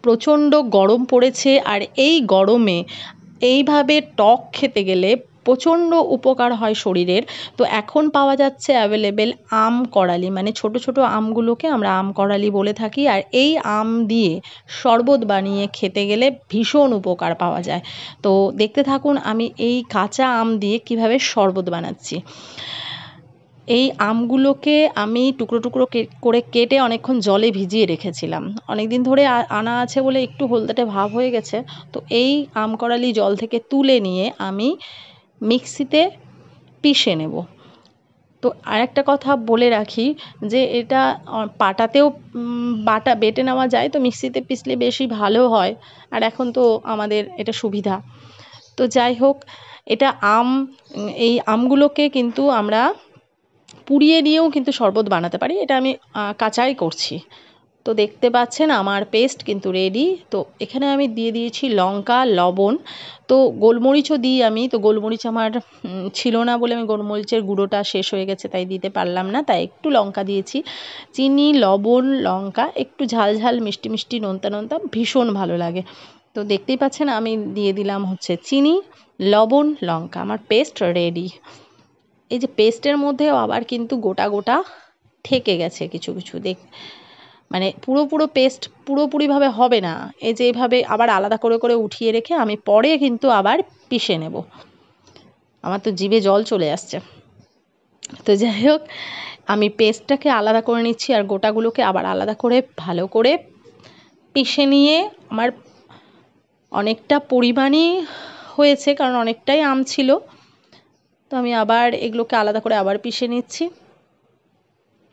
প্রচণ্ড গরম পড়েছে, আর এই গরমে এইভাবে টক খেতে গেলে প্রচণ্ড উপকার হয় শরীরের। তো এখন পাওয়া যাচ্ছে অ্যাভেলেবেল আম করালি, মানে ছোট ছোট আমগুলোকে আমরা আম করালি বলে থাকি। আর এই আম দিয়ে শরবত বানিয়ে খেতে গেলে ভীষণ উপকার পাওয়া যায়। তো দেখতে থাকুন আমি এই কাঁচা আম দিয়ে কিভাবে শরবত বানাচ্ছি। এই আমগুলোকে আমি টুকরো টুকরো করে কেটে অনেকক্ষণ জলে ভিজিয়ে রেখেছিলাম। অনেক দিন ধরে আনা আছে বলে একটু হলদেটে ভাব হয়ে গেছে। তো এই আম করালি জল থেকে তুলে নিয়ে আমি মিক্সিতে পিষে নেব। তো আরেকটা কথা বলে রাখি যে এটা পাটাতেও বেটে নেওয়া যায়, তো মিক্সিতে পিষলে বেশি ভালো হয়। আর এখন তো আমাদের এটা সুবিধা। তো যাই হোক, এটা এই আমগুলোকে কিন্তু আমরা পুড়িয়ে নিয়েও কিন্তু শরবত বানাতে পারি। এটা আমি কাঁচাই করছি। তো দেখতে পাচ্ছেন আমার পেস্ট কিন্তু রেডি। তো এখানে আমি দিয়ে দিয়েছি লঙ্কা, লবণ, তো গোলমরিচও দিই আমি। তো গোলমরিচ আমার ছিল না বলে আমি গোলমরিচের গুঁড়োটা শেষ হয়ে গেছে তাই দিতে পারলাম না, তাই একটু লঙ্কা দিয়েছি। চিনি, লবণ, লঙ্কা, একটু ঝাল ঝাল, মিষ্টি মিষ্টি, নোনতা নোনতা ভীষণ ভালো লাগে। তো দেখতেই পাচ্ছেন আমি দিয়ে দিলাম হচ্ছে চিনি, লবণ, লঙ্কা। আমার পেস্ট রেডি। এই যে পেস্টের মধ্যেও আবার কিন্তু গোটা গোটা থেকে গেছে কিছু কিছু, মানে পুরো পেস্ট পুরোপুরিভাবে হবে না। এই যে এইভাবে আবার আলাদা করে করে উঠিয়ে রেখে আমি পরে কিন্তু আবার পিষে নেব। আমার তো জিভে জল চলে আসছে। তো যাই হোক, আমি পেস্টটাকে আলাদা করে নিচ্ছি আর গোটাগুলোকে আবার আলাদা করে ভালো করে পিষে নিয়ে আমার অনেকটা পরিমাণই হয়েছে, কারণ অনেকটাই আম ছিল। তো আমি আবার এগুলোকে আলাদা করে আবার পিষে নিচ্ছি।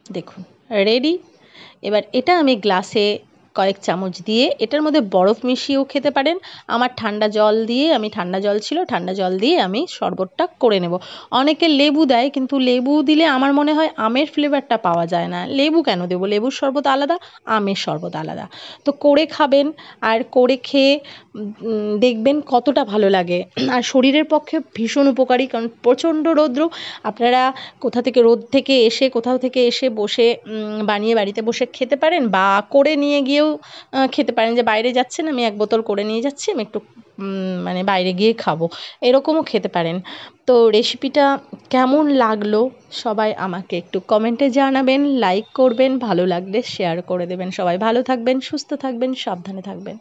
দেখুন রেডি। এবার এটা আমি গ্লাসে কয়েক চামচ দিয়ে, এটার মধ্যে বরফ মিশিয়েও খেতে পারেন। আমার ঠান্ডা জল দিয়ে, ঠান্ডা জল ছিল, ঠান্ডা জল দিয়ে আমি শরবতটা করে নেব। অনেকে লেবু দেয়, কিন্তু লেবু দিলে আমার মনে হয় আমের ফ্লেভারটা পাওয়া যায় না। লেবু কেন দেবো? লেবুর শরবত আলাদা, আমের শরবত আলাদা। তো করে খাবেন, আর করে খেয়ে দেখবেন কতটা ভালো লাগে। আর শরীরের পক্ষে ভীষণ উপকারী, কারণ প্রচণ্ড রৌদ্র। আপনারা কোথাও থেকে এসে বসে বানিয়ে বাড়িতে বসে খেতে পারেন, বা করে নিয়ে গিয়েও খেতে পারেন, যে বাইরে যাচ্ছেন আমি এক বোতল করে নিয়ে যাচ্ছি, আমি একটু মানে বাইরে গিয়ে খাবো, এরকমও খেতে পারেন। তো রেসিপিটা কেমন লাগলো সবাই আমাকে একটু কমেন্টে জানাবেন, লাইক করবেন, ভালো লাগলে শেয়ার করে দেবেন। সবাই ভালো থাকবেন, সুস্থ থাকবেন, সাবধানে থাকবেন।